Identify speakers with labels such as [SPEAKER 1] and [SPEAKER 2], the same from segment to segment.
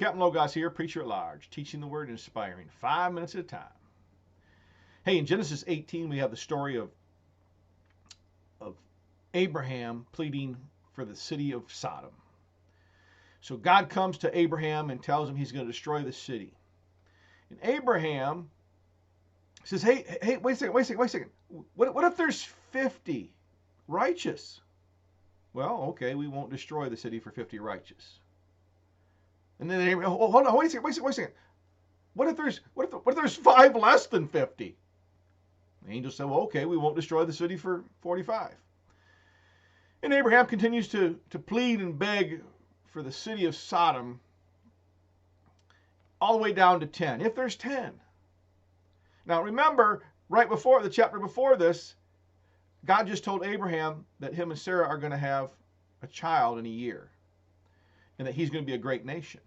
[SPEAKER 1] Captain Logos here, preacher at large, teaching the word and inspiring 5 minutes at a time. Hey, in Genesis 18, we have the story of Abraham pleading for the city of Sodom. So God comes to Abraham and tells him he's going to destroy the city. And Abraham says, hey, wait a second. What if there's 50 righteous? Well, okay, we won't destroy the city for 50 righteous. And then Abraham, hold on, wait a second. What if there's 5 less than 50? The angel said, well, okay, we won't destroy the city for 45. And Abraham continues to plead and beg for the city of Sodom all the way down to 10, if there's 10. Now remember, right before the chapter before this, God just told Abraham that him and Sarah are going to have a child in a year and that he's going to be a great nation.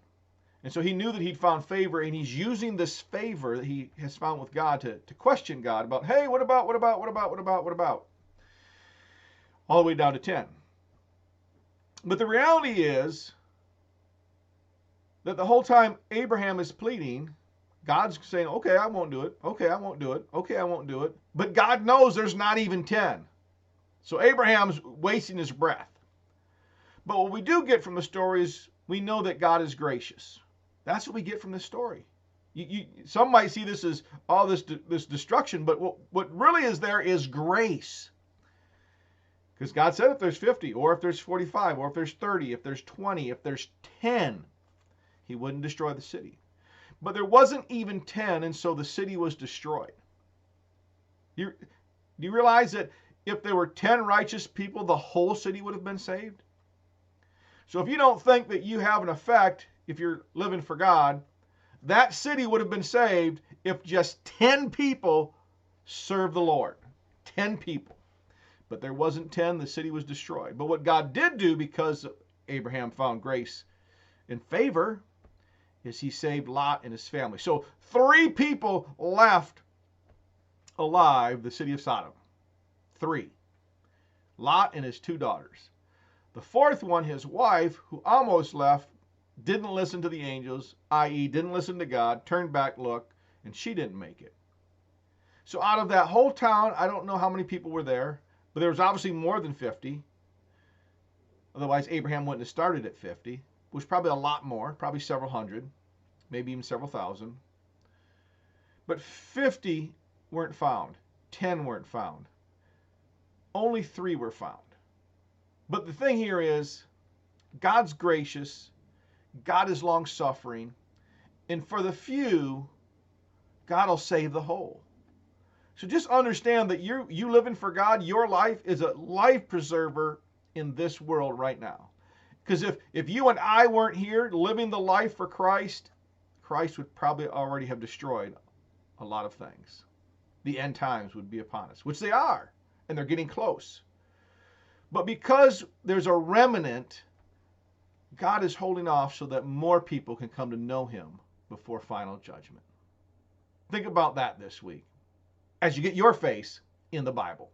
[SPEAKER 1] And so he knew that he'd found favor, and he's using this favor that he has found with God to question God about, hey, what about? All the way down to 10. But the reality is that the whole time Abraham is pleading, God's saying, okay, I won't do it. Okay, I won't do it. Okay, I won't do it. But God knows there's not even 10. So Abraham's wasting his breath. But what we do get from the story is we know that God is gracious. That's what we get from this story. Some might see this as all this destruction, but what really is there is grace. Because God said if there's 50, or if there's 45, or if there's 30, if there's 20, if there's 10, he wouldn't destroy the city. But there wasn't even 10, and so the city was destroyed. Do you realize that if there were 10 righteous people, the whole city would have been saved? So if you don't think that you have an effect if you're living for God, that city would have been saved if just 10 people served the Lord. 10 people. But there wasn't 10, the city was destroyed. But what God did do, because Abraham found grace and favor, is he saved Lot and his family. So 3 people left alive the city of Sodom. 3. Lot and his 2 daughters. The 4th one, his wife, who almost left, didn't listen to the angels, i.e. didn't listen to God, turned back, looked, and she didn't make it. So out of that whole town, I don't know how many people were there, but there was obviously more than 50. Otherwise, Abraham wouldn't have started at 50. It was probably a lot more, probably several hundred, maybe even several thousand. But 50 weren't found. 10 weren't found. Only 3 were found. But the thing here is, God's gracious, God is long-suffering, and for the few, God will save the whole. So just understand that you living for God, your life is a life preserver in this world right now. Because if you and I weren't here living the life for Christ, Christ would probably already have destroyed a lot of things. The end times would be upon us, which they are, and they're getting close. But because there's a remnant, God is holding off so that more people can come to know him before final judgment. Think about that this week as you get your face in the Bible.